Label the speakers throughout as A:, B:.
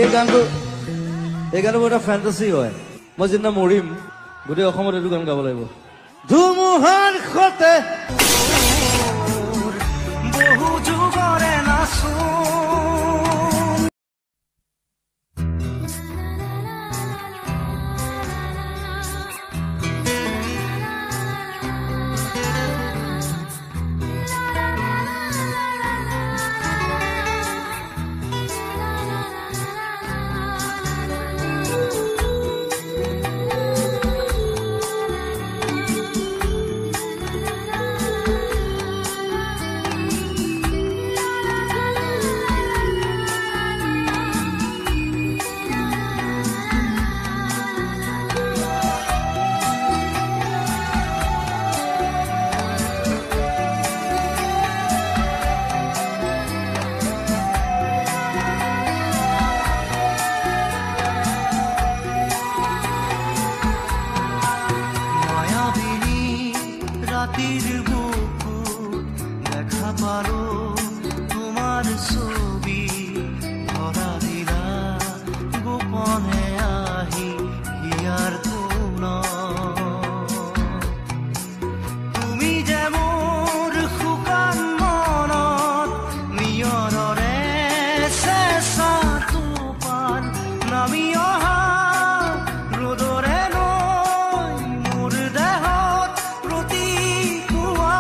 A: এই গানটো মোৰ এটা ফেণ্টাচি হয়। মই যিদিনা মৰিম গোটেই অসমত এইটো গান গাব লাগিব। ধুমুহাৰ সতে বহু যুগৰে নাচো রাতের বুকু দেখা পারো তোমার ছবি ধরা দিলা গোপনে আহি হিয়ার কোন তুমি যে মোর শুকান মনত নিয়ৰৰে চেঁচা টোপাল নামি অহা ৰ'দৰে নৈ মোৰ দেহত প্ৰতিপুৱা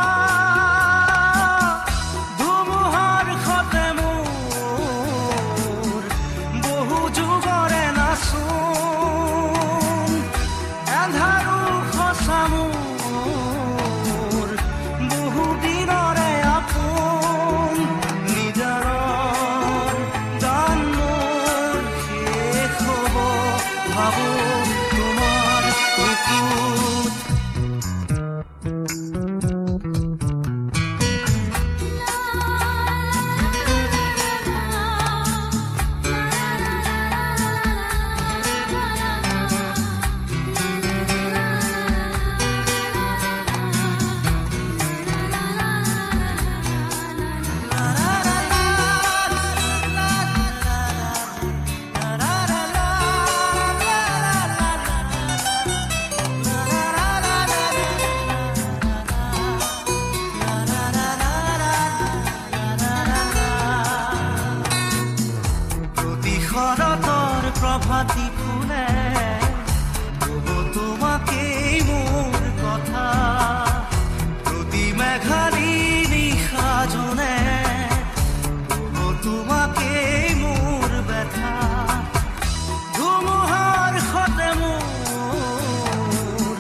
A: ধুমুহাৰ সতে মোৰ বহু যুগৰে নাচোন এন্ধাৰো সঁচা মোৰ বহু দিনৰে আপোন নিজাৰৰ গান মোৰ শেষ হ'ব ভাবো তোমাৰ বুকুত শৰতৰ প্ৰভাতী ফুলে কব তোমাকেই মোৰ কথা প্ৰতি মেঘালী নিশা জনে কব তোমাকেই মোৰ ব্যথা ধুমুহাৰ সতে মোৰ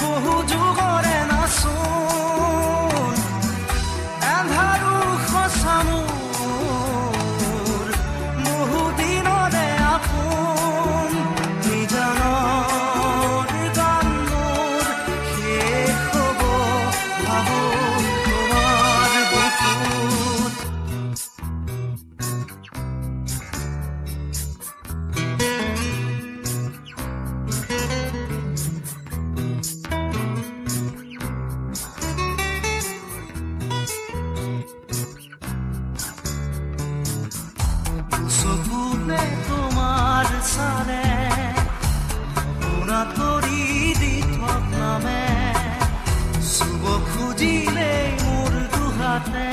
A: বহু যুগৰে নাচোন এন্ধাৰো সঁচা মোৰ বহু দিনৰে আপোন নিজানৰ গান মোৰ শেষ হ'ব ভাবো তোমাৰ বুকুত চকুতে তোমাৰ চালে সপোনা তৰি দি থকামে চুব খুজিলে মোৰ দুহাতে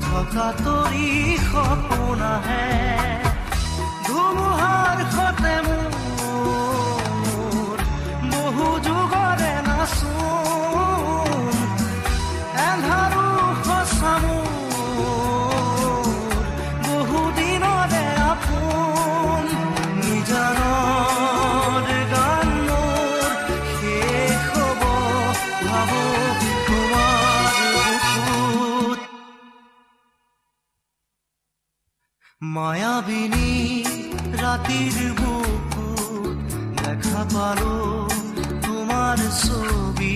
A: থকা তৰি সপোন আহে ধুমুহাৰ সতে মোৰ বহু যুগৰে নাচোন এন্ধাৰো সঁচা মোৰ বহু দিনৰে আপোন নিজানৰ গান মোৰ শেষ হ'ব ভাবো তোমাৰ বুকুত মায়াবিনী ৰাতিৰ বুকুত দেখা পালো তোমাৰ ছবি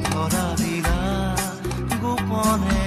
A: ধৰা দিলা গোপনে